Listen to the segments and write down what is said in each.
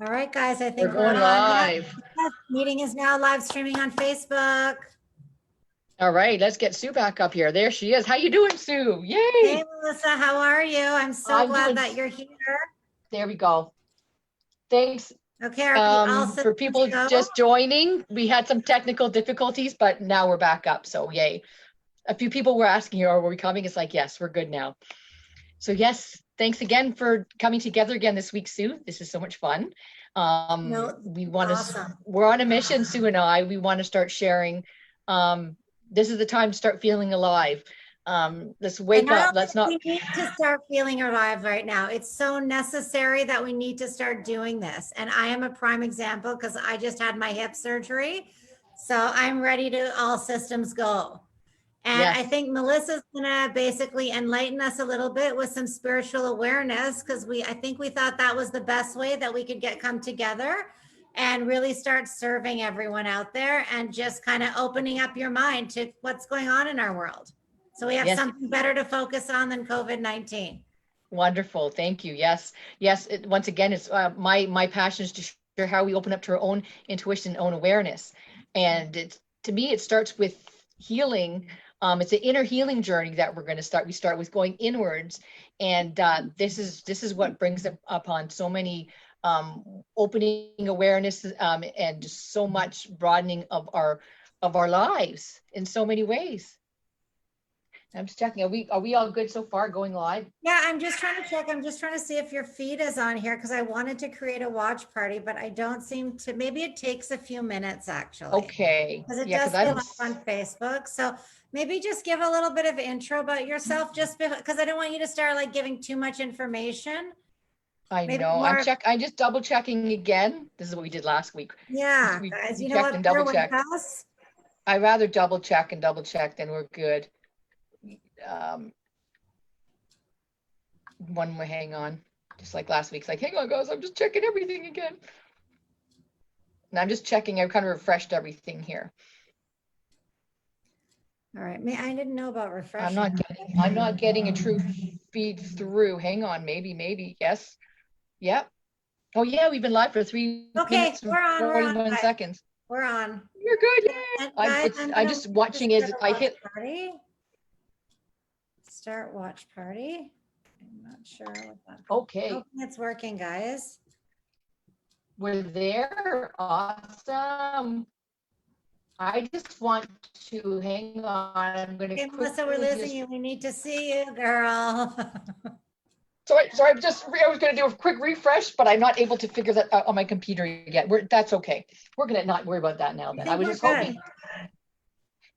All right, guys, I think We're going on. live. Yes, meeting is now live streaming on Facebook. All right, let's get Sue back up here. There she is. How you doing, Sue? Yay! Hey, Melissa, how are you? I'm so glad that you're here. There we go. Thanks. Okay, are we all set for people to go? just joining, we had some technical difficulties, but now we're back up. So yay. A few people were asking, are we coming? It's like, yes, we're good now. So yes, thanks again for coming together again this week, Sue. This is so much fun. We want to, awesome. We're on a mission, Sue and I. We want to start sharing. This is the time to start feeling alive. Let's wake up. Let's not. We need to start feeling alive right now. It's so necessary that we need to start doing this. And I am a prime example because I just had my hip surgery. So I'm ready to all systems go. And Yes. I think Melissa's gonna basically enlighten us a little bit with some spiritual awareness because I think we thought that was the best way that we could come together and really start serving everyone out there and just kind of opening up your mind to what's going on in our world. So we have something better to focus on than COVID-19. Wonderful. Thank you. Yes. Yes. Once again, it's my passion is to share how we open up to our own intuition, own awareness. And to me, it starts with healing. It's an inner healing journey that we're going to start. We start with going inwards. And this is what brings it upon so many opening awareness and just so much broadening of our lives in so many ways. I'm just checking. Are we all good so far going live? Yeah, I'm just trying to check. I'm just trying to see if your feed is on here because I wanted to create a watch party, but I don't seem to. Maybe it takes a few minutes actually. Okay. Because it does go up on Facebook. So maybe just give a little bit of intro about yourself, just because I don't want you to start like giving too much information. I know. I'm just double checking again. This is what we did last week. Yeah, guys, you know what? Double check. I'd rather double check and double check, then we're good. One more, hang on, just like last week's like, hang on guys, I'm just checking everything again. And I'm just checking, I've kind of refreshed everything here. All right, I didn't know about refreshing. I'm not getting a true feed through. Hang on, maybe, yes. Yep. Oh yeah, we've been live for 3 minutes and 41 seconds. We're on. You're good, yeah. I'm just watching as I hit. Start watch party. I'm not sure what that. Okay. It's working, guys. We're there. Awesome. I just want to hang on. I'm going to. Okay, Melissa, we're losing you. We need to see you, girl. Sorry. I was going to do a quick refresh, but I'm not able to figure that out on my computer yet. That's okay. We're going to not worry about that now. Then I was just hoping.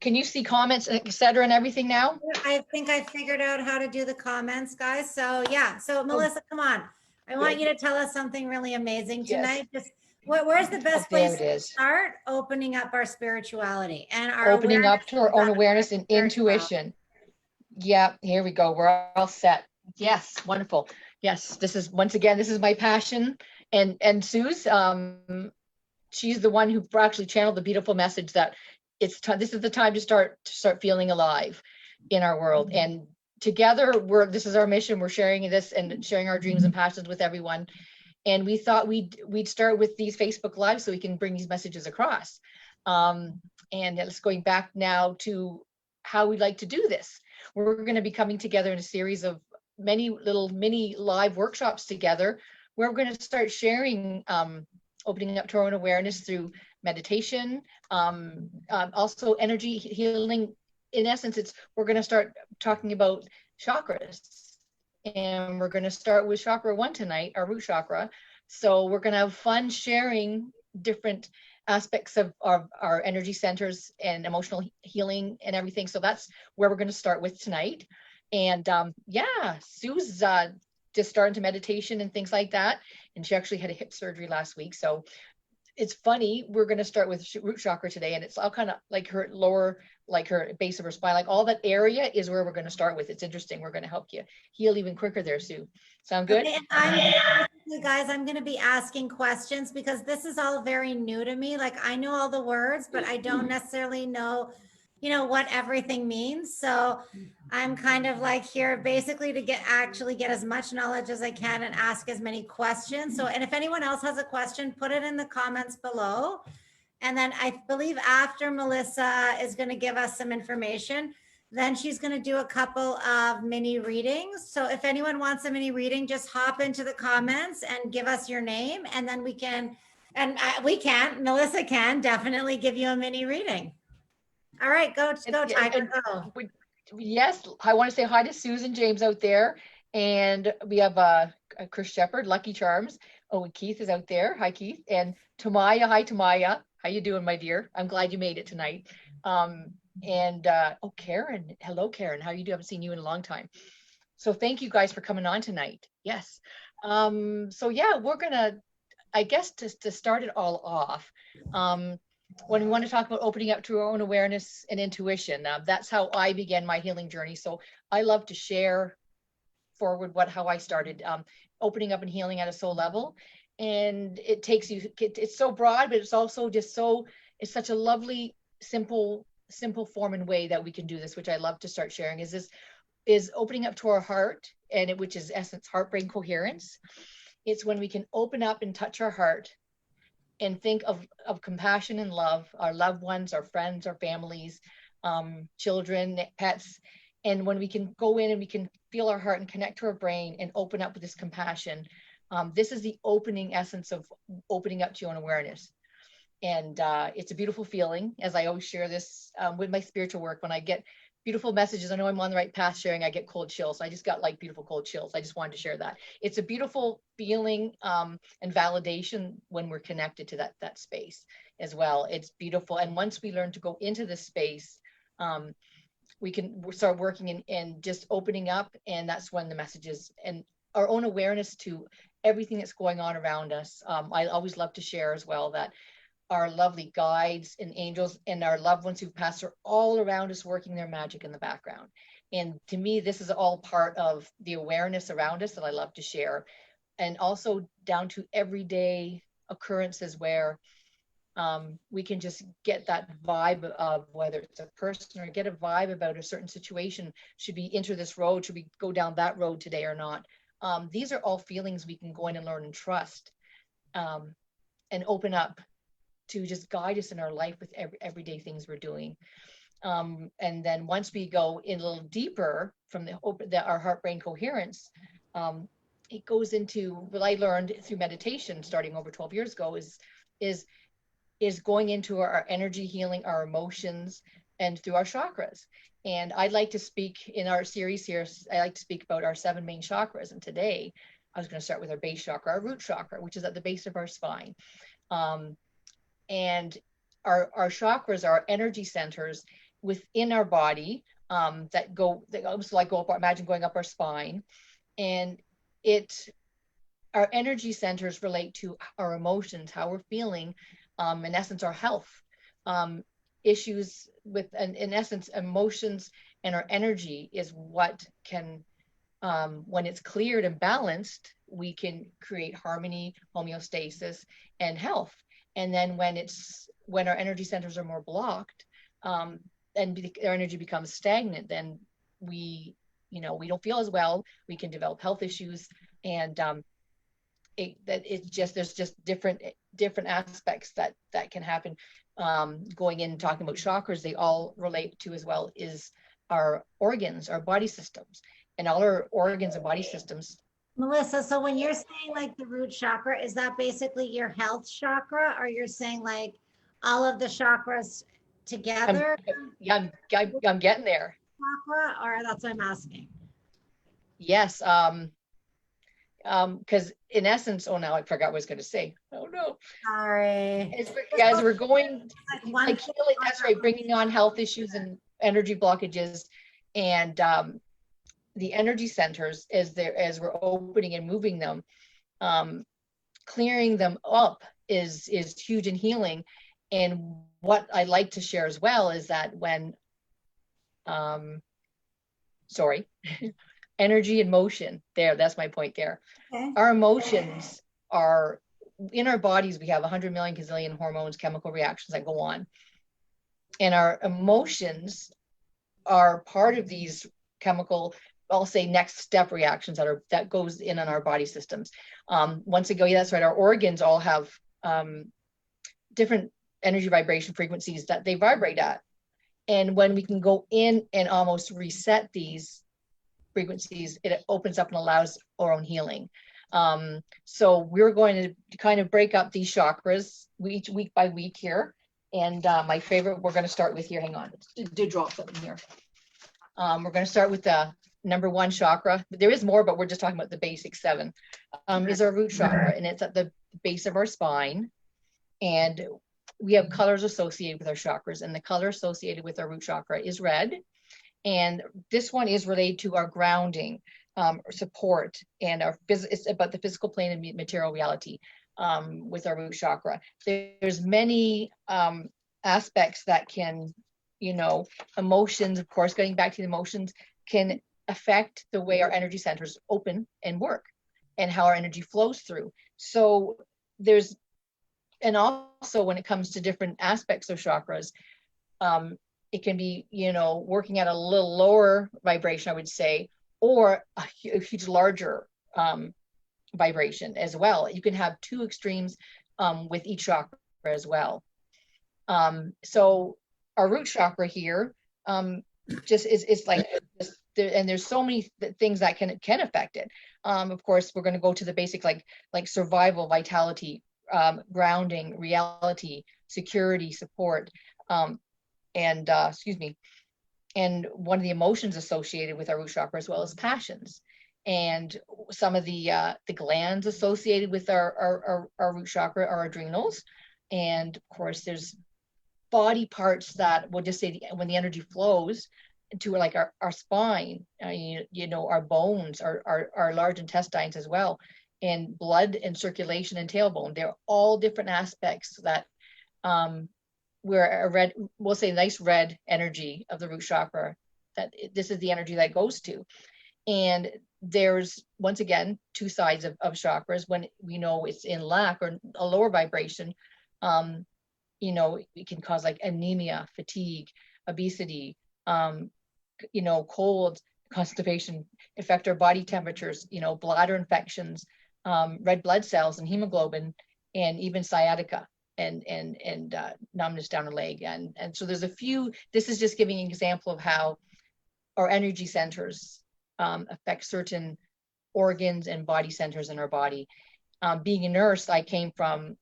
Can you see comments, etc., and everything now? I think I figured out how to do the comments, guys. So yeah. So Melissa, come on. I want you to tell us something really amazing tonight. Just where's the best place to start opening up our spirituality and our opening up to our own awareness and intuition. Yeah, here we go. We're all set. Yes, wonderful. Yes, this is my passion. And Sue's, she's the one who actually channeled the beautiful message that this is the time to start feeling alive in our world. And together this is our mission. We're sharing this and sharing our dreams and passions with everyone. And we thought we'd start with these Facebook Lives so we can bring these messages across. And it's going back now to how we like to do this. We're going to be coming together in a series of many little mini live workshops together where we're going to start sharing, opening up to our own awareness through meditation, also energy healing. In essence, we're going to start talking about chakras, and we're going to start with chakra 1 tonight, our root chakra. So we're going to have fun sharing different aspects of our energy centers and emotional healing and everything. So that's where we're going to start with tonight. And yeah, Sue's just starting to meditation and things like that, and she actually had a hip surgery last week. So it's funny, we're going to start with root chakra today, and it's all kind of like her lower, like her base of her spine, like all that area is where we're going to start with. It's interesting. We're going to help you heal even quicker there, Sue. Sound good? Okay, I'm going to be asking questions because this is all very new to me. Like I know all the words, but I don't necessarily know you know, what everything means. So I'm kind of like here basically to actually get as much knowledge as I can and ask as many questions. So, and if anyone else has a question, put it in the comments below. And then I believe after Melissa is going to give us some information, then she's going to do a couple of mini readings. So if anyone wants a mini reading, just hop into the comments and give us your name, and then we can, Melissa can definitely give you a mini reading. All right, go, Tiger, go. Yes, I want to say hi to Susan James out there. And we have Chris Shepherd, Lucky Charms. Oh, and Keith is out there. Hi, Keith. And Tamaya. Hi, Tamaya. How you doing, my dear? I'm glad you made it tonight. Oh, Karen. Hello, Karen. How you doing? I haven't seen you in a long time. So thank you guys for coming on tonight. Yes. So yeah, we're gonna, I guess to start it all off, when we want to talk about opening up to our own awareness and intuition, that's how I began my healing journey. So I love to share forward how I started opening up and healing at a soul level. And it takes you, it's so broad, but it's also just so, it's such a lovely, simple form and way that we can do this, which I love to start sharing, is opening up to our heart, and which is essence, heart brain coherence. It's when we can open up and touch our heart and think of compassion and love, our loved ones, our friends, our families, children, pets. And when we can go in and we can feel our heart and connect to our brain and open up with this compassion, this is the opening essence of opening up to your own awareness. And it's a beautiful feeling, as I always share this with my spiritual work. When I get beautiful messages, I know I'm on the right path sharing, I get cold chills. I just got like beautiful cold chills. I just wanted to share that. It's a beautiful feeling and validation when we're connected to that space as well. It's beautiful. And once we learn to go into this space, we can start working and just opening up. And that's when the messages and our own awareness to everything that's going on around us. I always love to share as well that our lovely guides and angels and our loved ones who've passed are all around us working their magic in the background. And to me, this is all part of the awareness around us that I love to share. And also down to everyday occurrences where we can just get that vibe of whether it's a person or get a vibe about a certain situation. Should we enter this road? Should we go down that road today or not? These are all feelings we can go in and learn and trust and open up to just guide us in our life with everyday things we're doing. And then once we go in a little deeper from our heart brain coherence, it goes into what I learned through meditation starting over 12 years ago is going into our energy healing, our emotions, and through our chakras. And I'd like to speak in our series here, I like to speak about our 7 main chakras. And today I was going to start with our base chakra, our root chakra, which is at the base of our spine. And our chakras are energy centers within our body that almost like go up, imagine going up our spine. And our energy centers relate to our emotions, how we're feeling, in essence, our health issues with, and in essence, emotions and our energy is what can, when it's cleared and balanced, we can create harmony, homeostasis, and health. And then when our energy centers are more blocked, and our energy becomes stagnant, then we don't feel as well. We can develop health issues, and there's just different aspects that can happen. Going in and talking about chakras, they all relate to as well is our organs, our body systems, and all our organs and body systems. Melissa, so when you're saying like the root chakra, is that basically your health chakra, or you're saying like all of the chakras together? I'm getting there. Chakra, or that's what I'm asking. Yes. Because in essence, oh, now I forgot what I was going to say. Oh no. Sorry. As we're going, like healing, that's right, bringing on health issues and energy blockages, and the energy centers as we're opening and moving them, clearing them up is huge in healing. And what I like to share as well is that when energy and motion, that's my point there. Okay. Our emotions are in our bodies. We have 100 million gazillion hormones, chemical reactions that go on. and our emotions are part of these chemical, I'll say, next step reactions that goes in on our body systems. Once again, yeah, that's right. Our organs all have different energy vibration frequencies that they vibrate at. And when we can go in and almost reset these frequencies, it opens up and allows our own healing. So we're going to kind of break up these chakras week by week here. And my favorite, we're going to start with here. Hang on, did drop something here. We're going to start with the number 1 chakra. There is more, but we're just talking about the basic 7. Is our root chakra, and it's at the base of our spine. And we have colors associated with our chakras, and the color associated with our root chakra is red. And this one is related to our grounding, support, and it's about the physical plane and material reality with our root chakra. There's many aspects that can, emotions, of course, getting back to the emotions, can affect the way our energy centers open and work and how our energy flows through. So and also when it comes to different aspects of chakras, it can be, working at a little lower vibration, I would say, or a huge larger vibration as well. You can have 2 extremes with each chakra as well. So our root chakra here just is like, and there's so many things that can affect it. Of course, we're going to go to the basic, like survival, vitality, grounding, reality, security, support, and one of the emotions associated with our root chakra as well as passions. And some of the glands associated with our root chakra are adrenals. And of course, there's body parts that we'll just say when the energy flows to like our spine, our bones, our large intestines as well, and blood and circulation and tailbone. They're all different aspects that where we'll say nice red energy of the root chakra, that this is the energy that goes to. And there's, once again, 2 sides of chakras. When we know it's in lack or a lower vibration, it can cause like anemia, fatigue, obesity, cold, constipation, affect our body temperatures, bladder infections, red blood cells and hemoglobin, and even sciatica and numbness down the leg. And so there's a few. This is just giving an example of how our energy centers affect certain organs and body centers in our body. Being a nurse, I came from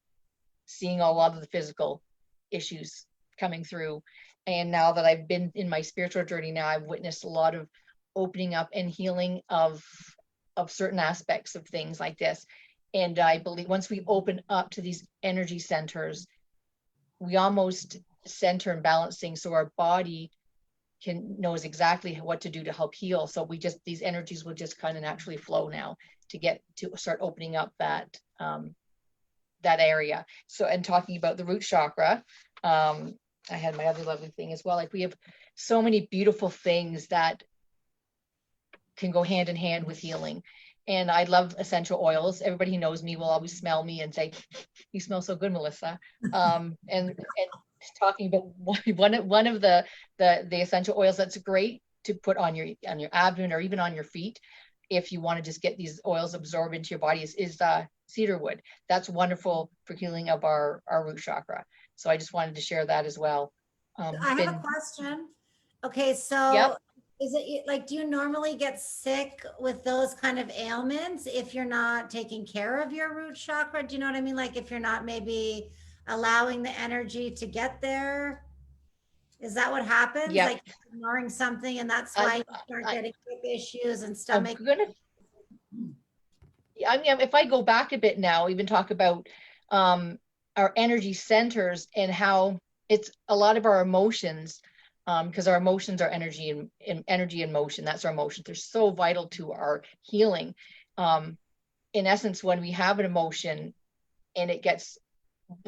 seeing a lot of the physical issues coming through. And now that I've been in my spiritual journey now, I've witnessed a lot of opening up and healing of certain aspects of things like this. And I believe once we open up to these energy centers, we almost center and balance things so our body knows exactly what to do to help heal. So these energies will just kind of naturally flow now to start opening up that area. So, and talking about the root chakra, I had my other lovely thing as well. Like, we have so many beautiful things that can go hand in hand with healing. And I love essential oils. Everybody who knows me will always smell me and say, "You smell so good, Melissa." And talking about one of the essential oils that's great to put on your abdomen or even on your feet, if you want to just get these oils absorbed into your body, is cedar wood. That's wonderful for healing of our root chakra. So I just wanted to share that as well. I have a question. Okay, so Yep. is it like, do you normally get sick with those kind of ailments if you're not taking care of your root chakra? Do you know what I mean? Like, if you're not maybe allowing the energy to get there, is that what happens? Yep. Like, ignoring something, and that's why you start getting hip issues and stomach. I mean, if I go back a bit now, even talk about our energy centers and how it's a lot of our emotions, because our emotions are energy and energy and motion. That's our emotions. They're so vital to our healing. In essence, when we have an emotion and it gets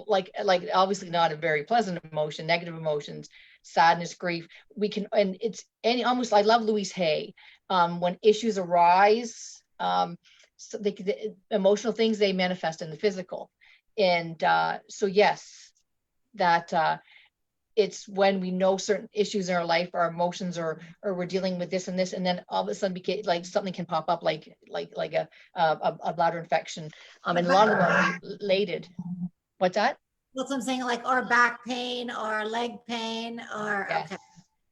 like obviously not a very pleasant emotion, negative emotions, sadness, grief, we can, and it's almost, I love Louise Hay, when issues arise, so the emotional things, they manifest in the physical. And so yes, that it's when we know certain issues in our life, our emotions, or we're dealing with this and this, and then all of a sudden we get like something can pop up like a bladder infection. And a lot of them are related. What's that? That's what I'm saying, like, or back pain or leg pain or, Yes. okay.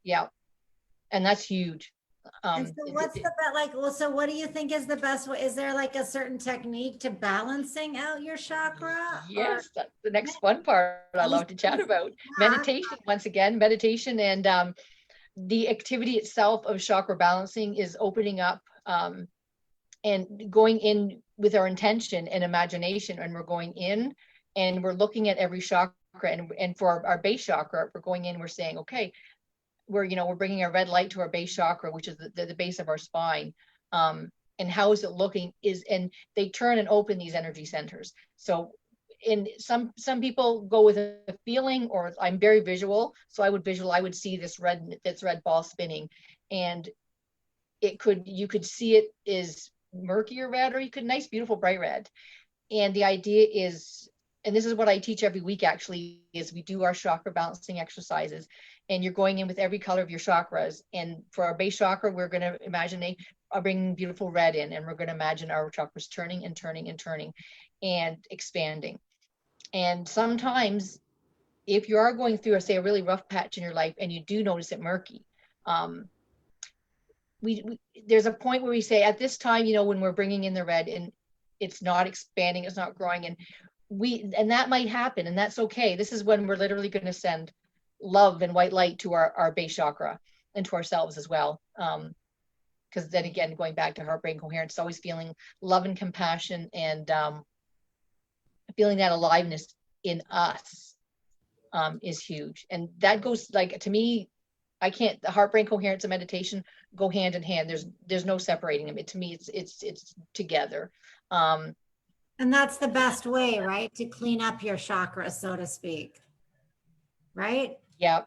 Yeah. And that's huge. And so what's the best, like, well, so what do you think is the best way? Is there like a certain technique to balancing out your chakra? Yes, that's the next fun part I love to chat about. Meditation, once again, meditation, and the activity itself of chakra balancing is opening up and going in with our intention and imagination, and we're going in and we're looking at every chakra, and for our base chakra, we're going in, we're saying, okay, we're bringing our red light to our base chakra, which is the base of our spine. And how is it looking and they turn and open these energy centers. So in some people go with a feeling, or I'm very visual. So I would see this red ball spinning, and you could see it is murky or red, or you could nice, beautiful, bright red. And the idea is, and this is what I teach every week actually, is we do our chakra balancing exercises, and you're going in with every color of your chakras. And for our base chakra, we're going to imagine bringing beautiful red in, and we're going to imagine our chakras turning and turning and turning and expanding. And sometimes if you are going through, say, a really rough patch in your life and you do notice it murky, there's a point where we say at this time, when we're bringing in the red and it's not expanding, it's not growing, and that might happen, and that's okay. This is when we're literally going to send love and white light to our base chakra and to ourselves as well. Because then again, going back to heart brain coherence, always feeling love and compassion, and feeling that aliveness in us is huge. And that goes, like, to me, the heart brain coherence and meditation go hand in hand. There's no separating them. To me, it's together. And that's the best way, right? To clean up your chakras, so to speak. Right? Yeah.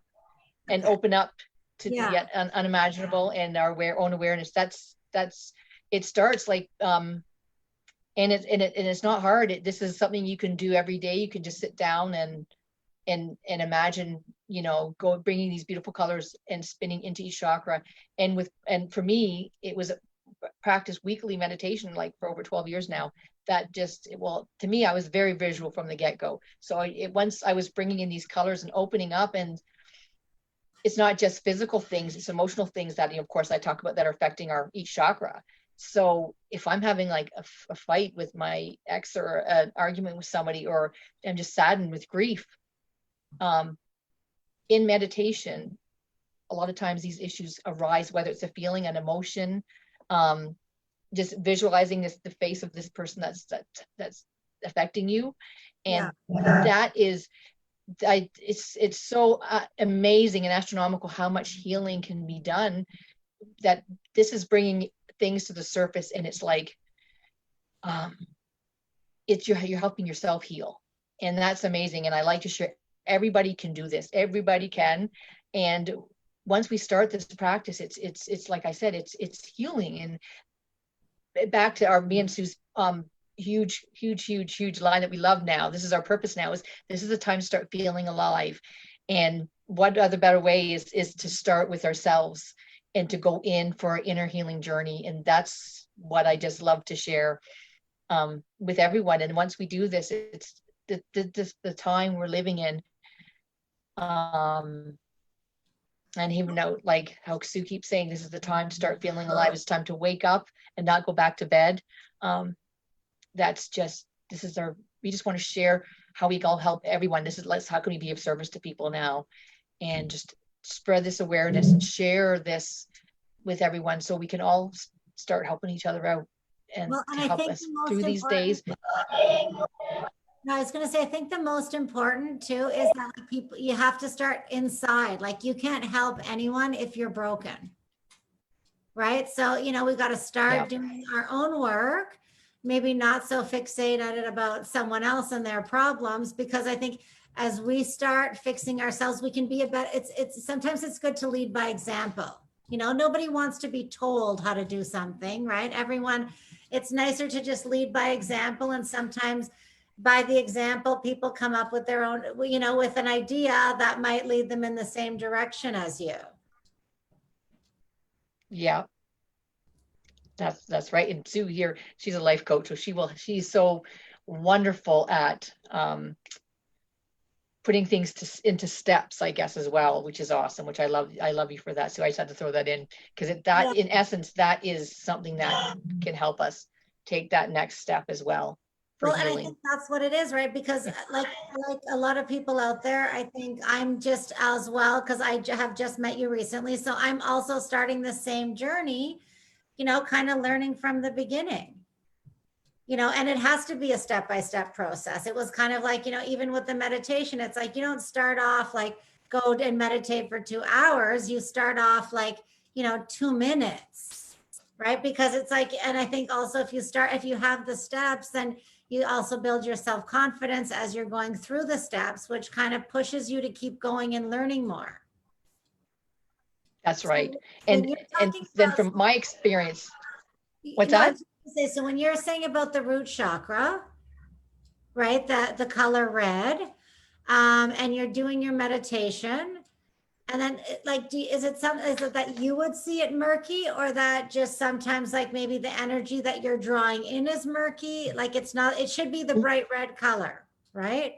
And okay. Open up to the yet unimaginable, and our own awareness. That's it starts like and it's not hard. This is something you can do every day. You can just sit down and imagine, bringing these beautiful colors and spinning into each chakra. And for me, it was practice weekly meditation, like for over 12 years now. That to me, I was very visual from the get-go. So once I was bringing in these colors and opening up, and it's not just physical things, it's emotional things that, of course, I talk about that are affecting each chakra. So if I'm having like a fight with my ex, or an argument with somebody, or I'm just saddened with grief, in meditation, a lot of times these issues arise, whether it's a feeling, an emotion, just visualizing the face of this person that's affecting you. And that is, it's so amazing and astronomical how much healing can be done, that this is bringing things to the surface. And it's like, you're helping yourself heal. And that's amazing. And I like to share, everybody can do this. Everybody can. And once we start this practice, it's like I said, it's healing. And back to me and Sue's huge line that we love now. This is our purpose now, is this is the time to start feeling alive. And what other better way is to start with ourselves, and to go in for our inner healing journey. And that's what I just love to share with everyone. And once we do this, it's the time we're living in. And even though, like how Sue keeps saying, this is the time to start feeling alive. It's time to wake up and not go back to bed. We just want to share how we can all help everyone. How can we be of service to people now, and just spread this awareness and share this with everyone, so we can all start helping each other out, and to help us through these days. No, I was going to say, I think the most important too is that you have to start inside. Like, you can't help anyone if you're broken. Right. So, we've got to start doing our own work, maybe not so fixated about someone else and their problems, because I think as we start fixing ourselves, we can be a better, sometimes it's good to lead by example. Nobody wants to be told how to do something, right? It's nicer to just lead by example. And sometimes by the example, people come up with their own, with an idea that might lead them in the same direction as you. Yeah, that's right. And Sue here, she's a life coach, so she's so wonderful at putting things into steps, I guess, as well, which is awesome, which I love you for that. So I just had to throw that in, because Yeah. in essence, that is something that can help us take that next step as well for Well, and I healing. think that's what it is, right? Because like a lot of people out there, I think I'm just as well, because have just met you recently. So I'm also starting the same journey, kind of learning from the beginning. And it has to be a step-by-step process. It was kind of like, even with the meditation, it's like, you don't start off like go and meditate for 2 hours. You start off like, 2 minutes, right? Because it's like, and I think also if you have the steps, then you also build your self-confidence as you're going through the steps, which kind of pushes you to keep going and learning more. That's right. So And then from my experience, what's that? So when you're saying about the root chakra, right, the color red, and you're doing your meditation, and then is it that you would see it murky, or that just sometimes like maybe the energy that you're drawing in is murky? Like it should be the bright red color, right?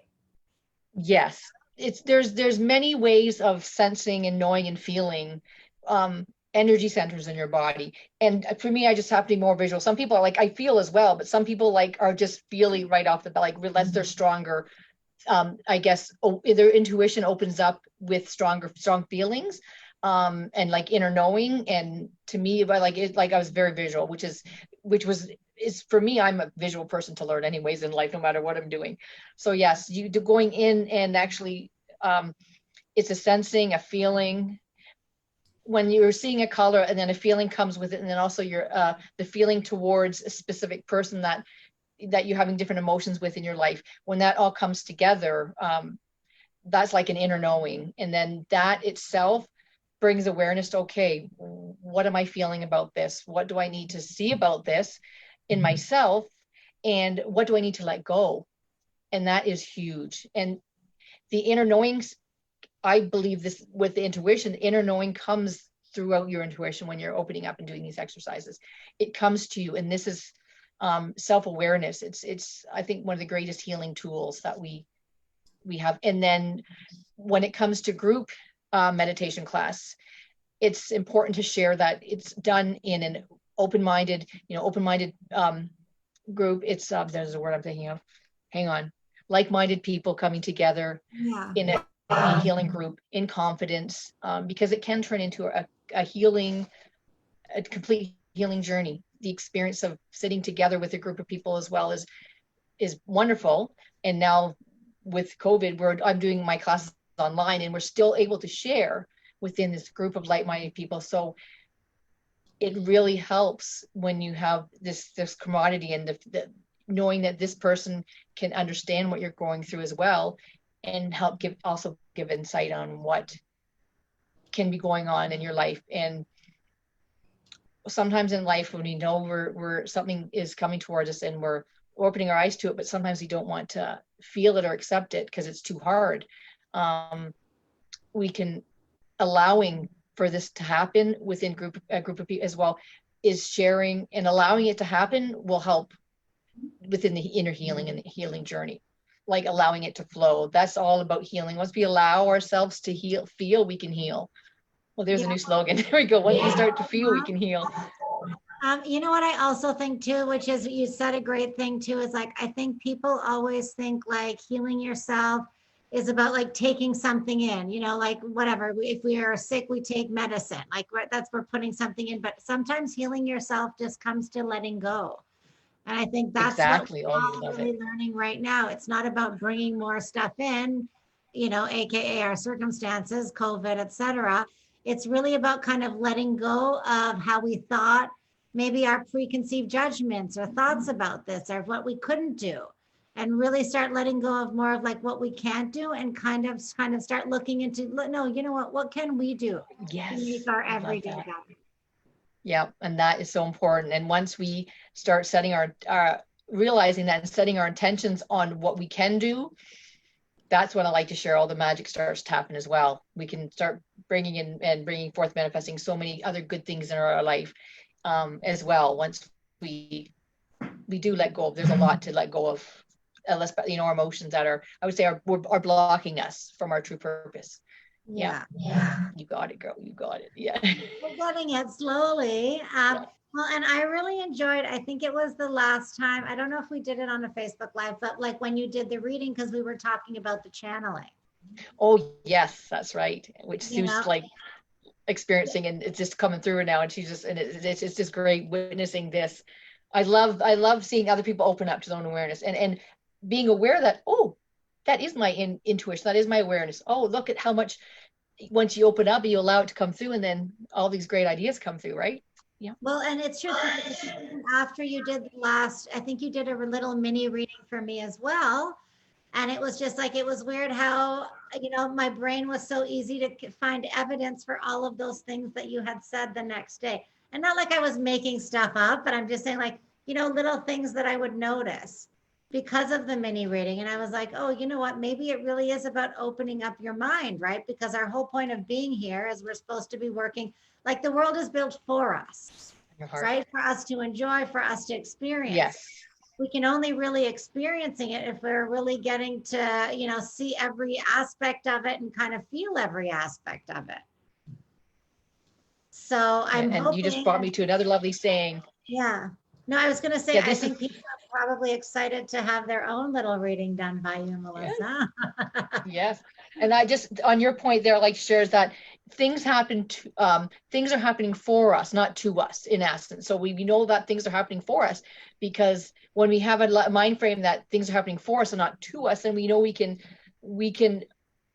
Yes, there's many ways of sensing and knowing and feeling energy centers in your body. And for me, I just have to be more visual. Some people are like, I feel as well, but some people are just feeling right off the bat, like unless they're stronger. I guess their intuition opens up with strong feelings, and like inner knowing. And to me, I was very visual, which is for me, I'm a visual person to learn anyways in life, no matter what I'm doing. So yes, going in and actually, it's a sensing, a feeling. When you're seeing a color and then a feeling comes with it, and then also the feeling towards a specific person that you're having different emotions with in your life, when that all comes together, that's like an inner knowing. And then that itself brings awareness to, okay, what am I feeling about this? What do I need to see about this in myself? And what do I need to let go? And that is huge. And the inner knowings, I believe this with the intuition, the inner knowing comes throughout your intuition when you're opening up and doing these exercises. It comes to you. And this is self-awareness. It's I think one of the greatest healing tools that we have. And then when it comes to group meditation class, it's important to share that it's done in an open-minded group. It's there's a word I'm thinking of. Hang on. Like-minded people coming together in a healing group in confidence, because it can turn into a complete healing journey. The experience of sitting together with a group of people as well is wonderful. And now with COVID, I'm doing my classes online, and we're still able to share within this group of like-minded people. So it really helps when you have this camaraderie and the knowing that this person can understand what you're going through as well, and help give insight on what can be going on in your life. And sometimes in life, when we know we're something is coming towards us and we're opening our eyes to it, but sometimes we don't want to feel it or accept it because it's too hard. We can allowing for this to happen within a group of people as well, is sharing and allowing it to happen will help within the inner healing and the healing journey, like allowing it to flow. That's all about healing. Once we allow ourselves to feel, we can heal. Well, there's a new slogan. There we go. Once we start to feel, we can heal. You know what I also think too, which is you said a great thing too, is like, I think people always think like healing yourself is about like taking something in, like whatever. If we are sick, we take medicine, like we're putting something in, but sometimes healing yourself just comes to letting go. And I think that's exactly what we're all really learning right now. It's not about bringing more stuff in, AKA our circumstances, COVID, etc. It's really about kind of letting go of how we thought, maybe our preconceived judgments or thoughts about this, or what we couldn't do, and really start letting go of more of like what we can't do, and kind of start looking into, no, what can we do to make our everyday better? Yeah, and that is so important. And once we start setting our realizing that and setting our intentions on what we can do, that's when I like to share all the magic starts to happen as well. We can start bringing in and bringing forth, manifesting so many other good things in our life as well. Once we do let go of, there's a lot to let go of, unless, you know, our emotions that are, I would say, are blocking us from our true purpose. Yeah. You got it, girl. You got it. Yeah. We're getting it slowly. Well, and I really enjoyed, I think it was the last time, I don't know if we did it on a Facebook Live, but like when you did the reading, because we were talking about the channeling. Oh, yes, that's right. Which You Sue's know? like experiencing, and it's just coming through now. And she's just, and it's just great witnessing this. I love seeing other people open up to their own awareness and being aware that, oh, that is my intuition. That is my awareness. Oh, look at how much, once you open up, you allow it to come through, and then all these great ideas come through, right? Yeah. Well, and it's true. After you did the last, I think you did a little mini reading for me as well. And it was just like, it was weird how, you know, my brain was so easy to find evidence for all of those things that you had said the next day. And not like I was making stuff up, but I'm just saying, like, you know, little things that I would notice because of the mini reading. And I was like, oh, you know what? Maybe it really is about opening up your mind, right? Because our whole point of being here is we're supposed to be working, like the world is built for us, right? For us to enjoy, for us to experience. Yes. We can only really experiencing it if we're really getting to, you know, see every aspect of it and kind of feel every aspect of it. So I'm and hoping, you just brought me to another lovely saying. Yeah. No, I was going to say, Yeah, I think people are probably excited to have their own little reading done by you, Melissa. Yes. And I just, on your point there, like shares that things happen to, things are happening for us, not to us in essence. So we know that things are happening for us, because when we have a mind frame that things are happening for us and not to us, then we know we can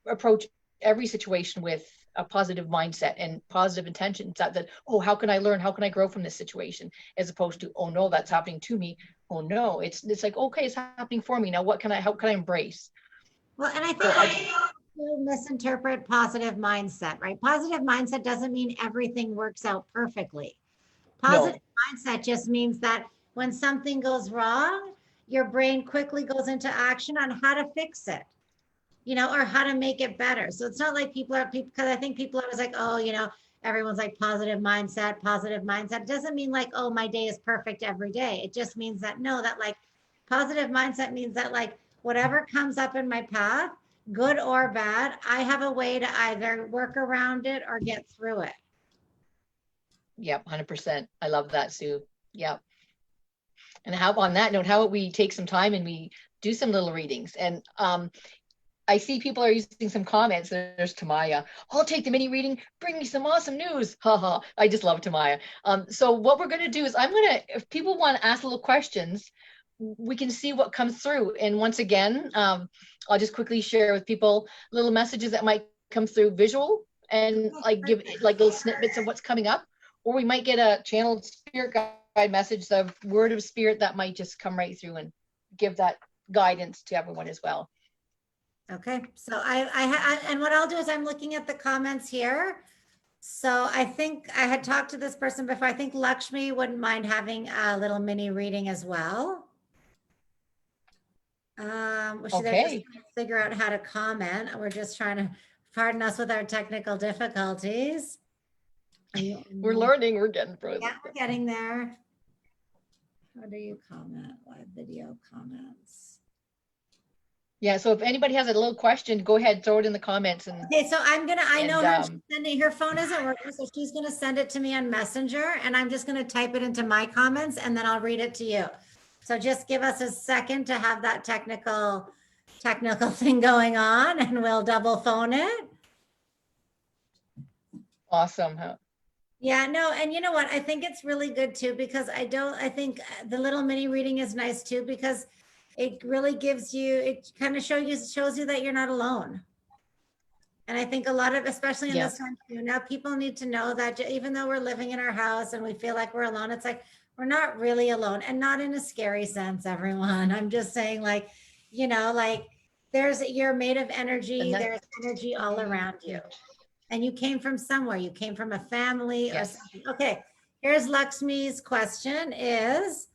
approach every situation with a positive mindset and positive intentions that, oh, how can I learn? How can I grow from this situation? As opposed to, oh no, that's happening to me. Oh no, it's like, okay, it's happening for me. Now how can I embrace? Well, and I think people misinterpret positive mindset, right? Positive mindset doesn't mean everything works out perfectly. Positive mindset just means that when something goes wrong, your brain quickly goes into action on how to fix it, you know, or how to make it better. So it's not like people, because I think people are always like, oh, you know, everyone's like positive mindset, positive mindset. It doesn't mean like, oh, my day is perfect every day. It just means that, no, that like positive mindset means that like whatever comes up in my path, good or bad, I have a way to either work around it or get through it. Yep, 100%. I love that, Sue. Yep. And how, on that note, how about we take some time and we do some little readings? And I see people are using some comments. There's Tamaya. I'll take the mini reading. Bring me some awesome news. Haha. I just love Tamaya. So what we're going to do is if people want to ask little questions, we can see what comes through. And once again, I'll just quickly share with people little messages that might come through visual and like give like little snippets of what's coming up. Or we might get a channeled spirit guide message, the word of spirit that might just come right through and give that guidance to everyone as well. Okay, so and what I'll do is I'm looking at the comments here. So I think I had talked to this person before. I think Lakshmi wouldn't mind having a little mini reading as well. She's Okay. just figure out how to comment. We're just trying to, pardon us with our technical difficulties. We're learning, we're getting frozen. Yeah, we're getting there. How do you comment? Live video comments. Yeah, so if anybody has a little question, go ahead, throw it in the comments. And okay, so I know her phone isn't working, so she's gonna send it to me on Messenger, and I'm just gonna type it into my comments, and then I'll read it to you. So just give us a second to have that technical thing going on, and we'll double phone it. Awesome. Huh? Yeah, no, and you know what? I think it's really good too, because I think the little mini reading is nice too, because it really gives you, it kind of shows you that you're not alone. And I think a lot of, especially in this time too, now people need to know that even though we're living in our house and we feel like we're alone, it's like, we're not really alone, and not in a scary sense, everyone. I'm just saying, like, you know, like you're made of energy. There's energy all around you. And you came from somewhere. You came from a family or something. Okay, here's Lakshmi's question is,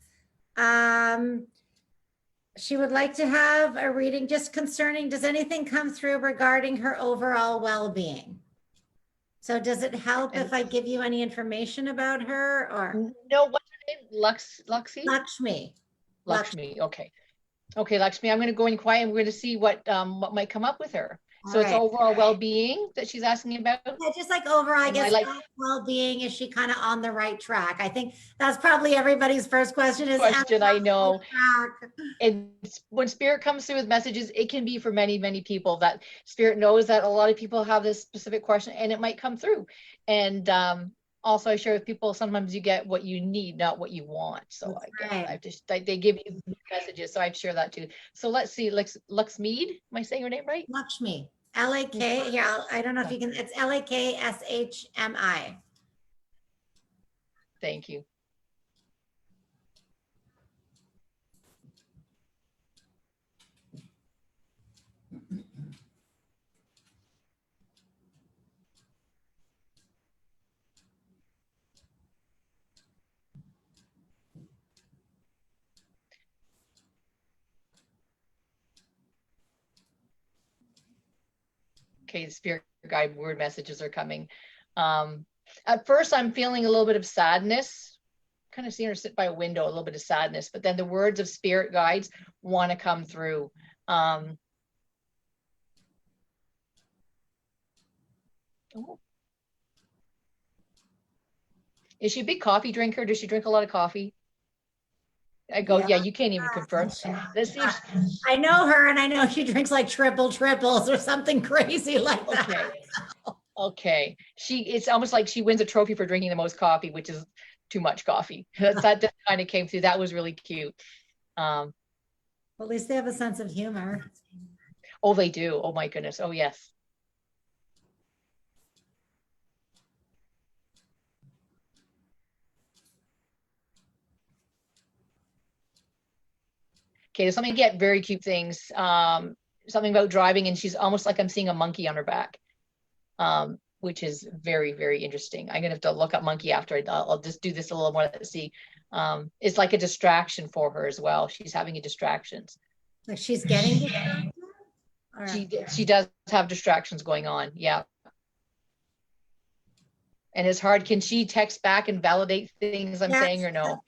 She would like to have a reading just concerning, does anything come through regarding her overall well-being? So does it help And if I give you any information about her or no, what's her name? Luxie? Lakshmi? Lakshmi. Okay. Okay, Lakshmi, I'm going to go in quiet and we're going to see what might come up with her. All So it's right. overall well-being that she's asking about. Yeah, just like overall, I And I guess like well-being, is she kind of on the right track? I think that's probably everybody's first question is, am question. I I on the know. right track? And when spirit comes through with messages, it can be for many, many people that spirit knows that a lot of people have this specific question and it might come through. And also I share with people, sometimes you get what you need, not what you want. So That's I get, right. I just, they give you messages. So I share that too. So let's see, Lux Mead, am I saying her name right? Lakshmi, L-A-K, yeah, I don't know if you can, it's Lakshmi. Thank you. Okay, the spirit guide word messages are coming. At first, I'm feeling a little bit of sadness, kind of seeing her sit by a window, a little bit of sadness, but then the words of spirit guides want to come through. Oh. Is she a big coffee drinker? Does she drink a lot of coffee? I go, yeah, you can't even confirm. Let's see if I know her and I know she drinks like triples or something crazy like that. okay. Okay. It's almost like she wins a trophy for drinking the most coffee, which is too much coffee. That just kind of came through. That was really cute. Well, at least they have a sense of humor. Oh, they do. Oh my goodness. Oh yes. Okay, there's something get very cute things. Something about driving, and she's almost like I'm seeing a monkey on her back, which is very, very interesting. I'm gonna have to look up monkey after. I'll just do this a little more to see. It's like a distraction for her as well. She's having a distractions. Like she's getting distracted? She does have distractions going on. Yeah. And it's hard. Can she text back and validate things I'm saying or no?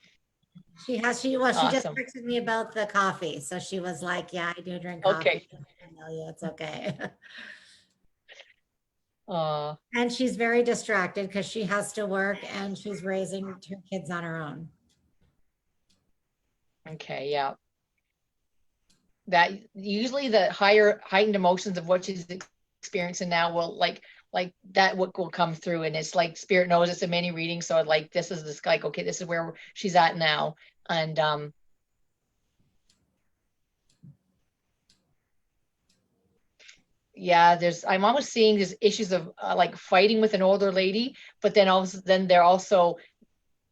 She just Awesome. texted me about the coffee. So she was like, yeah, I do drink coffee. Okay. Amelia, it's okay. Uh, And she's very distracted because she has to work and she's raising two kids on her own. okay, yeah. That usually the higher heightened emotions of what she's experiencing now will like that what will come through, and it's like spirit knows it's a mini reading, so like this is this like okay, this is where she's at now. And yeah, I'm almost seeing these issues of like fighting with an older lady, but then they're also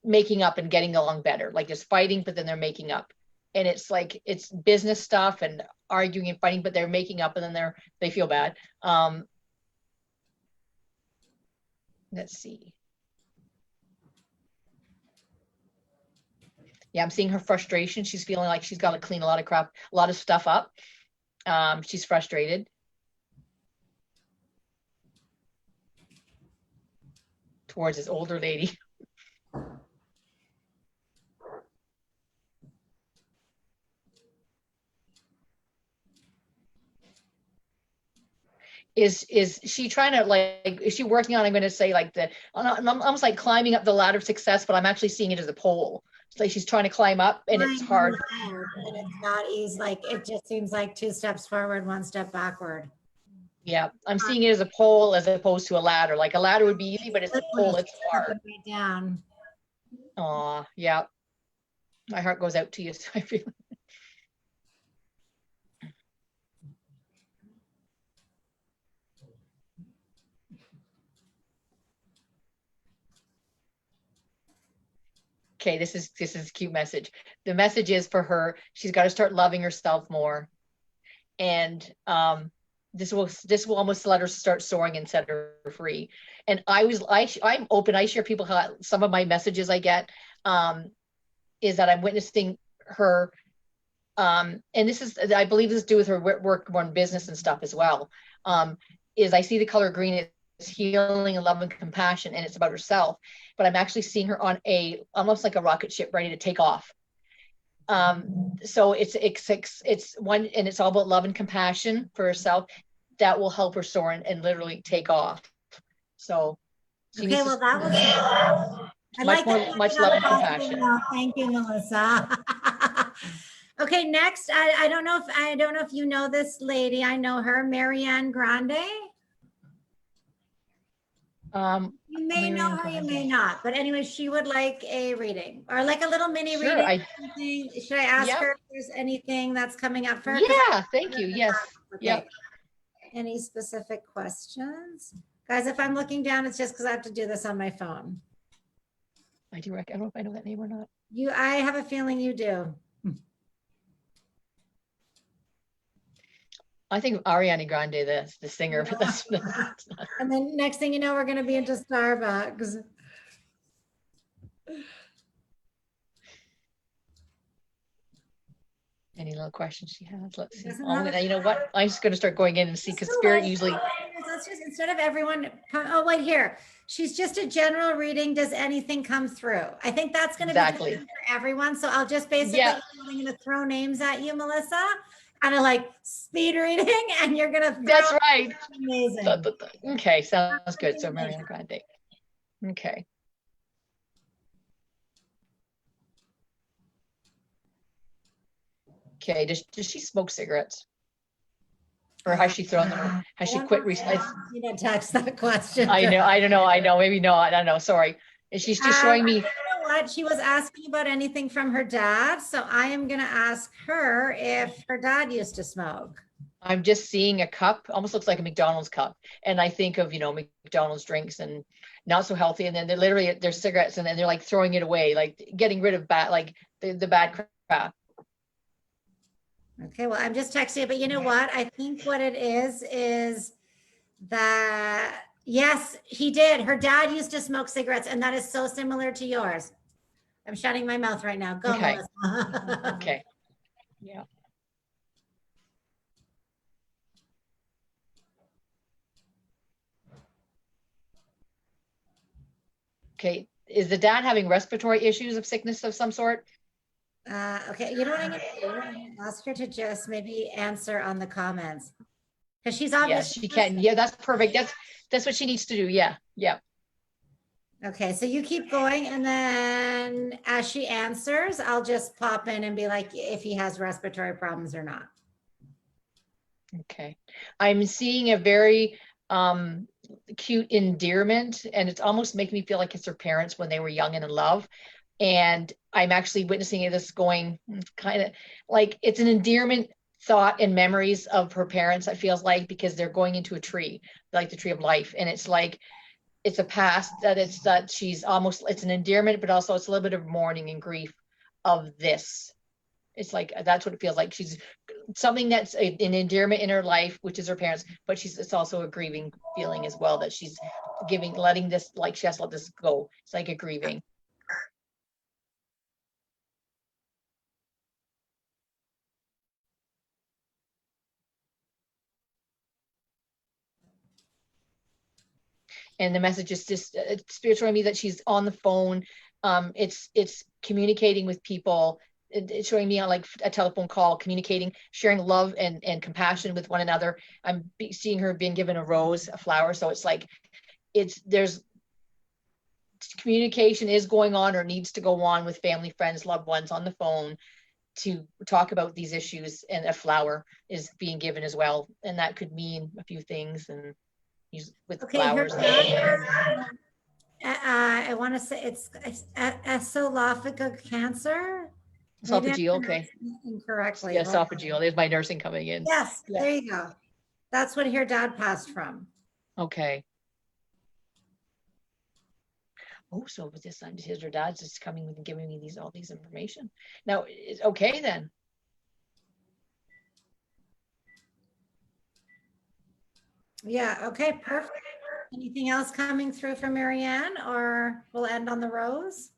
making up and getting along better, like just fighting, but then they're making up. And it's like it's business stuff and arguing and fighting, but they're making up, and then they feel bad. Let's see. Yeah, I'm seeing her frustration. She's feeling like she's got to clean a lot of crap, a lot of stuff up. She's frustrated. Towards this older lady. Is she trying to like, is she working on, I'm going to say like I'm almost like climbing up the ladder of success, but I'm actually seeing it as a pole. It's like she's trying to climb up and it's hard. And it's not easy. Like it just seems like 2 steps forward, 1 step backward. Yeah, I'm seeing it as a pole as opposed to a ladder. Like a ladder would be easy, but it's a pole, it's hard. Down. Oh, yeah. My heart goes out to you. So I feel. Okay, this is a cute message. The message is for her. She's got to start loving herself more, and this will almost let her start soaring and set her free. And I'm open. I share people how some of my messages I get is that I'm witnessing her and this is, I believe this is to do with her work on business and stuff as well, is I see the color green, it's healing and love and compassion, and it's about herself, but I'm actually seeing her on almost like a rocket ship ready to take off. So it's one, and it's all about love and compassion for herself that will help her soar and literally take off. So okay, well, that was I like much love and compassion. Thank you, Melissa. Okay, next, I don't know if you know this lady. I know her, Marianne Grande. You may know her, you may not, but anyway, she would like a reading or like a little mini reading. Should I ask her if there's anything that's coming up for her? Yeah, thank you. Yes. Okay. Yep. Any specific questions? Guys, if I'm looking down, it's just because I have to do this on my phone. I don't know if I know that name or not. I have a feeling you do. I think Ariana Grande, the singer, but that's not. And then next thing you know, we're going to be into Starbucks. Any little questions she has? Let's see. You know what? I'm just going to start going in and see, because Spirit usually. Let's just, instead of everyone. Oh, wait, here. She's just a general reading. Does anything come through? I think that's going to be for everyone. So I'll just basically, I'm going to throw names at you, Melissa. Kind of like speed reading, and you're gonna. That's right. Amazing. Okay, sounds good. So Mariana Grande. Okay. Okay. Does she smoke cigarettes, or has she thrown them? Has she quit recently? You didn't touch that question. I know. I don't know. I know. Maybe not. I don't know. Sorry. She's just showing me. What she was asking about anything from her dad, so I am going to ask her if her dad used to smoke. I'm just seeing a cup, almost looks like a McDonald's cup, and I think of, McDonald's drinks and not so healthy, and then they're literally, they're cigarettes, and then they're like throwing it away, like getting rid of the bad crap. Okay, well, I'm just texting you, but you know what? I think what it is that yes, he did. Her dad used to smoke cigarettes, and that is so similar to yours. I'm shutting my mouth right now. Go, okay. Melissa. Okay. Yeah. Okay. Is the dad having respiratory issues of sickness of some sort? Okay. You know what I'm going to do? I'm going to ask her to just maybe answer on the comments. Because she's obviously. Yes, she can. Yeah, that's perfect. That's what she needs to do. Yeah. Yeah. Okay, so you keep going, and then as she answers, I'll just pop in and be like, if he has respiratory problems or not. Okay. I'm seeing a very cute endearment, and it's almost making me feel like it's her parents when they were young and in love. And I'm actually witnessing this going kind of like it's an endearment thought and memories of her parents, it feels like, because they're going into a tree, like the tree of life. And it's like, it's a past that she's almost, it's an endearment, but also it's a little bit of mourning and grief of this. It's like, that's what it feels like. She's something that's an endearment in her life, which is her parents, but it's also a grieving feeling as well, that she's letting this, like she has to let this go. It's like a grieving. And the message is just Spirit's showing me that she's on the phone. It's communicating with people. It's showing me on like a telephone call, communicating, sharing love and compassion with one another. I'm seeing her being given a rose, a flower. So it's like, there's communication is going on or needs to go on with family, friends, loved ones on the phone to talk about these issues, and a flower is being given as well. And that could mean a few things, and with flowers. I want to say it's esophageal cancer. Esophageal, okay. Incorrectly. Yeah, esophageal. There's my nursing coming in. Yes, yeah. There you go. That's what her dad passed from. Okay. Oh, so with this, her dad's just coming and giving me all these information. Now, it's okay then. Yeah, okay, perfect. Anything else coming through from Marianne, or we'll end on the rose?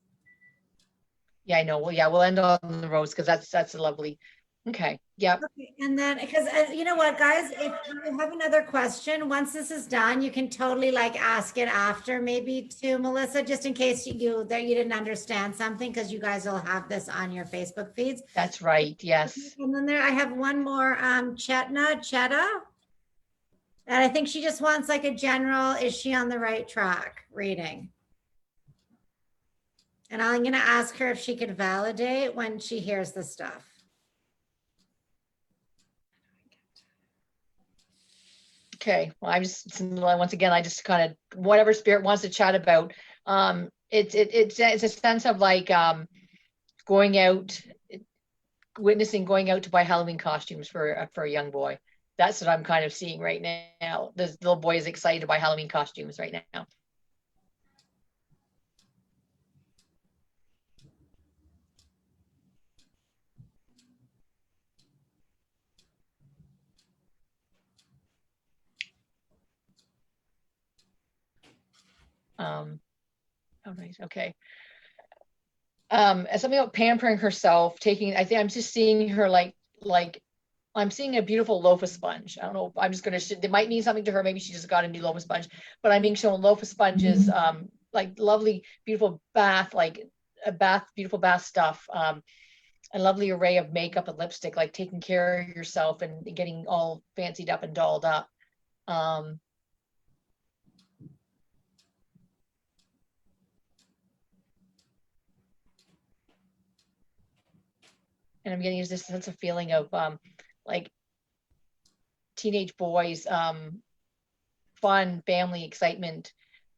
Yeah, I know. Well, yeah, we'll end on the rose because that's a lovely Okay. Yep. Okay, and then, because you know what, guys, if you have another question, once this is done, you can totally like ask it after, maybe to Melissa, just in case you that you didn't understand something, because you guys will have this on your Facebook feeds. That's right. Yes. And then I have one more, Chetta, and I think she just wants like a general, is she on the right track reading? And I'm going to ask her if she could validate when she hears the stuff. Okay. Well, once again, I just kind of, whatever spirit wants to chat about. It's a sense of like going out, witnessing going out to buy Halloween costumes for a young boy. That's what I'm kind of seeing right now. This little boy is excited to buy Halloween costumes right now. Oh, nice. Okay. Something about pampering herself, I think I'm just seeing her like I'm seeing a beautiful loaf of sponge. I don't know. I'm just gonna. It might mean something to her. Maybe she just got a new loaf of sponge. But I'm being shown loaf of sponges, like lovely, beautiful bath, like beautiful bath stuff. A lovely array of makeup and lipstick, like taking care of yourself and getting all fancied up and dolled up. And I'm getting this sense of feeling of like teenage boys, fun, family, excitement,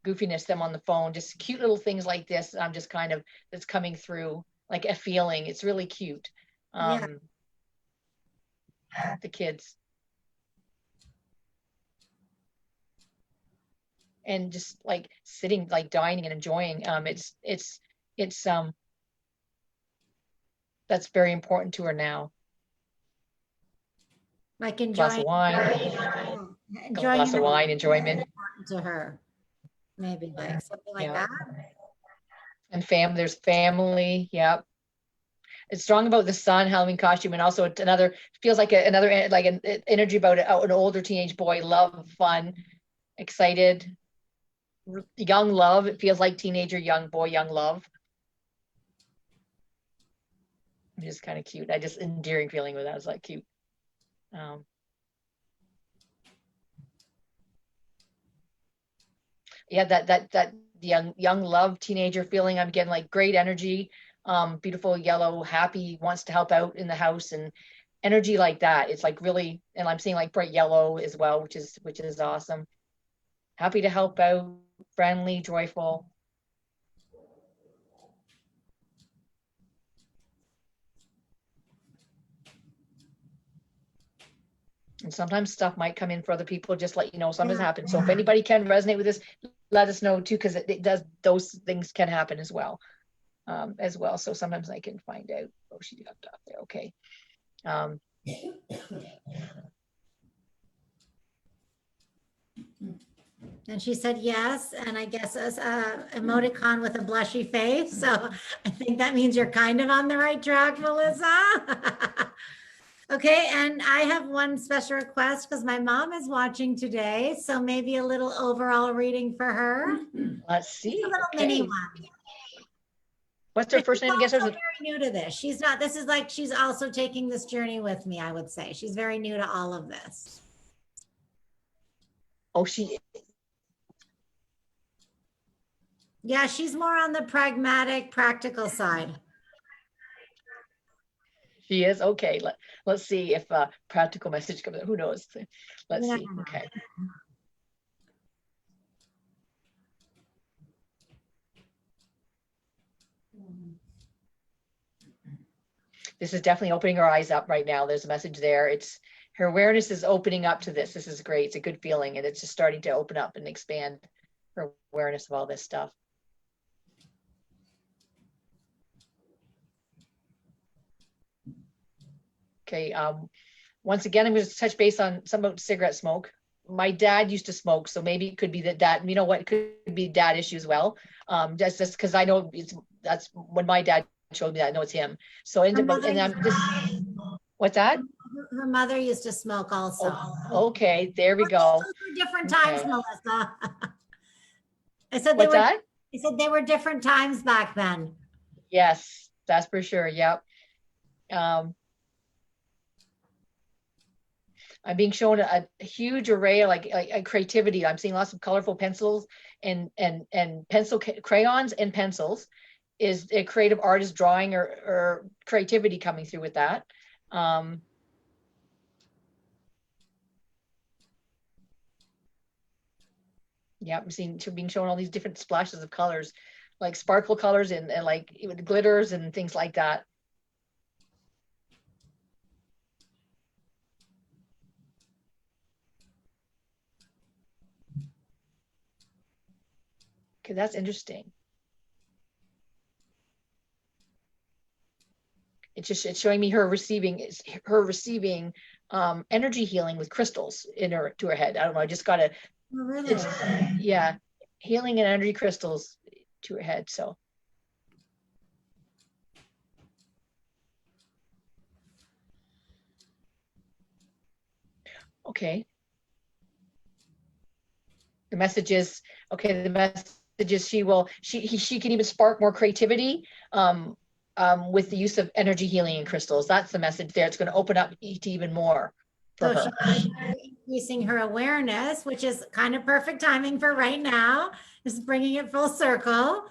goofiness, them on the phone, just cute little things like this. I'm just kind of, that's coming through like a feeling. It's really cute. Yeah. The kids. And just like sitting, like dining and enjoying. That's very important to her now. Like enjoying Glass of wine, glass of wine, enjoyment to her, maybe like something like that. And there's family. Yep. It's strong about the son, Halloween costume, and also another feels like another like an energy about an older teenage boy, love, fun, excited, young love. It feels like teenager, young boy, young love. Just kind of cute. I just endearing feeling with that. I was like cute. Yeah, that young love teenager feeling. I'm getting like great energy, beautiful yellow, happy, wants to help out in the house, and energy like that. It's like really, and I'm seeing like bright yellow as well, which is awesome. Happy to help out, friendly, joyful. And sometimes stuff might come in for other people, just let you know something's happened. So if anybody can resonate with this, let us know too, because it does, those things can happen as well. So sometimes I can find out. Oh, she got up there. Okay. And she said yes, and I guess as a emoticon with a blushy face. So I think that means you're kind of on the right track, Melissa. Okay, and I have one special request because my mom is watching today, so maybe a little overall reading for her. Let's see. A little mini one. What's her first name? I guess she's very new to this. She's not, this is like, she's also taking this journey with me, I would say. She's very new to all of this. Oh, she. Yeah, she's more on the pragmatic, practical side. She is. Okay. Let's see if a practical message comes. Who knows? Let's see. Okay. This is definitely opening her eyes up right now. There's a message there. It's her awareness is opening up to this. This is great. It's a good feeling, and it's just starting to open up and expand her awareness of all this stuff. Okay. Once again, I'm going to touch base on some about cigarette smoke. My dad used to smoke, so maybe it could be that you know what, it could be dad issue as well. Just because I know that's when my dad showed me that. I know it's him. So and I'm just What's that? Her mother used to smoke also. Oh, okay, there we go. Those were different times, Okay. Melissa. I said What's that? I said they were different times back then. Yes, that's for sure. Yep. I'm being shown a huge array of like creativity. I'm seeing lots of colorful pencils and pencil crayons and pencils. Is a creative artist drawing or creativity coming through with that? Yeah, I'm seeing being shown all these different splashes of colors, like sparkle colors and like even glitters and things like that. Okay, that's interesting. It's showing me her receiving energy healing with crystals in her to her head. I don't know. I just got Oh, really? yeah, healing and energy crystals to her head. So okay. The message is okay. The message is she can even spark more creativity with the use of energy healing and crystals. That's the message there. It's going to open up to even more for her. She's increasing her awareness, which is kind of perfect timing for right now. Is bringing it full circle.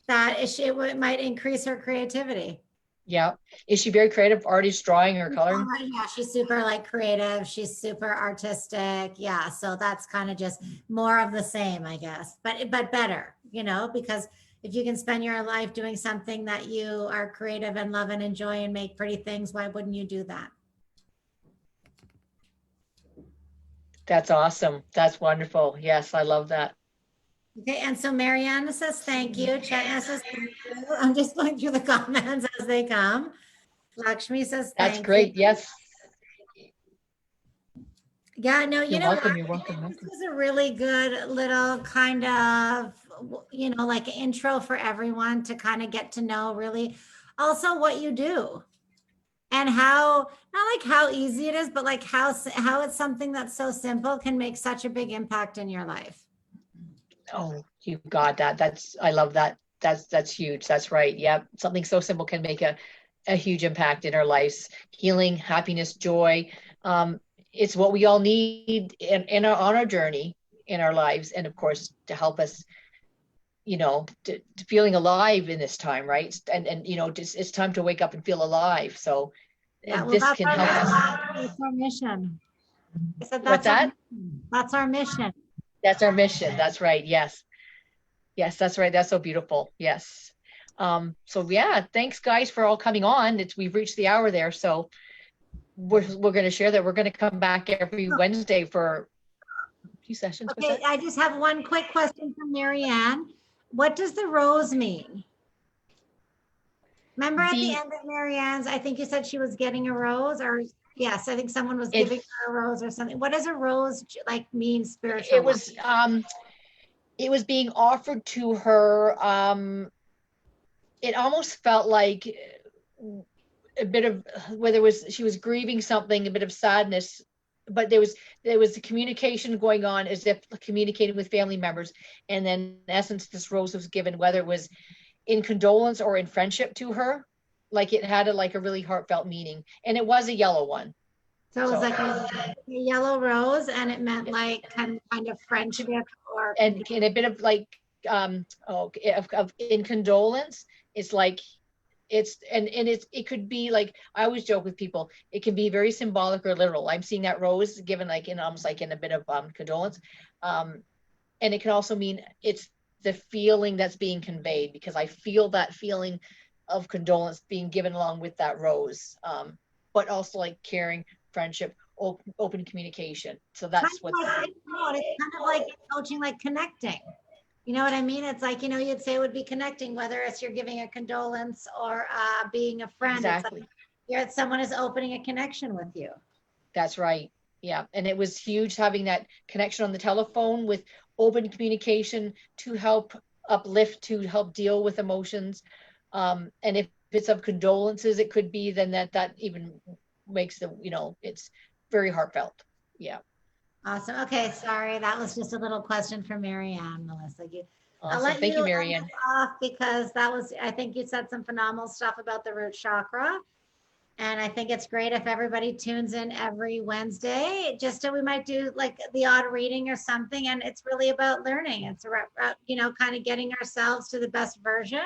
That it might increase her creativity. Yeah. Is she very creative artist, drawing or coloring? Yeah, she's super like creative. She's super artistic. Yeah. So that's kind of just more of the same, I guess, but better, because if you can spend your life doing something that you are creative and love and enjoy and make pretty things, why wouldn't you do that? That's awesome. That's wonderful. Yes, I love that. Okay, and so Marianne says thank you. Chetna says thank you. I'm just going through the comments as they come. Lakshmi says That's thank great. you. Yes. Yeah, no, You're welcome. You're welcome. this was a really good little kind of, like an intro for everyone to kind of get to know really also what you do and how, not like how easy it is, but like how it's something that's so simple can make such a big impact in your life. Oh, you got that. I love that. That's huge. That's right. Yeah. Something so simple can make a huge impact in our lives. Healing, happiness, joy. It's what we all need on our journey in our lives. And of course, to help us, to feeling alive in this time, right? And it's time to wake up and feel alive. So Yeah, well, this can help us. That's our mission. I said What's that? That's our mission. That's our mission. That's right. Yes. Yes, that's right. That's so beautiful. Yes. So yeah, thanks guys for all coming on. We've reached the hour there. So we're going to share that we're going to come back every Wednesday for a few sessions. Okay, I just have one quick question from Marianne. What does the rose mean? Remember at the end of Marianne's, I think you said she was getting a rose, or yes, I think someone was giving her a rose or something. What does a rose like mean spiritually? It was being offered to her. It almost felt like a bit of she was grieving something, a bit of sadness, but there was the communication going on as if communicating with family members. And then in essence, this rose was given, whether it was in condolence or in friendship to her, like it had a really heartfelt meaning. And it was a yellow one. So it was like a yellow rose, and it meant like kind of friendship or and a bit of like in condolence. It's like it could be like, I always joke with people, it can be very symbolic or literal. I'm seeing that rose given like in almost like in a bit of condolence, and it can also mean it's the feeling that's being conveyed, because I feel that feeling of condolence being given along with that rose, but also like caring, friendship, open communication. So that's what it's kind of like coaching, like connecting. You know what I mean? It's like, you'd say it would be connecting, whether it's you're giving a condolence or being a friend. Exactly. It's like someone is opening a connection with you. That's right. Yeah. And it was huge having that connection on the telephone with open communication to help uplift, to help deal with emotions. And if it's of condolences, it could be then that even makes the, it's very heartfelt. Yeah. Awesome. Okay, sorry. That was just a little question for Marianne, Melissa. I'll Awesome. let Thank you, you end Marianne. this off because I think you said some phenomenal stuff about the root chakra. And I think it's great if everybody tunes in every Wednesday, just so we might do like the odd reading or something. And it's really about learning. It's about, kind of getting ourselves to the best version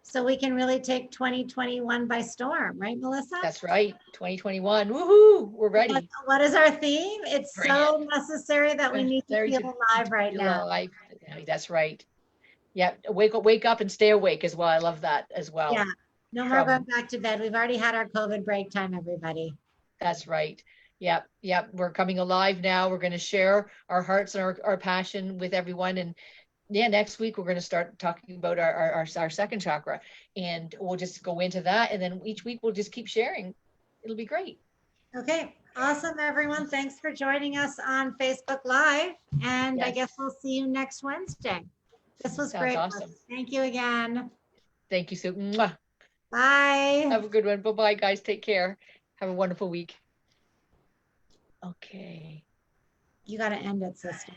so we can really take 2021 by storm, right, Melissa? That's right. 2021. Woohoo! We're ready. What is our theme? It's Bring so necessary that we need to There feel to alive right feel now. alive. That's right. Yeah. Wake up and stay awake as well. I love that as well. Yeah. No more going back to bed. We've already had our COVID break time, everybody. That's right. Yep. We're coming alive now. We're going to share our hearts and our passion with everyone. And yeah, next week we're going to start talking about our second chakra, and we'll just go into that. And then each week we'll just keep sharing. It'll be great. Okay. Awesome, everyone. Thanks for joining us on Facebook Live. And I guess we'll see you next Wednesday. This was great. Awesome. Thank you again. Thank you, Sue. Mwah. Bye. Have a good one. Bye-bye, guys. Take care. Have a wonderful week. Okay. You got to end it, sister.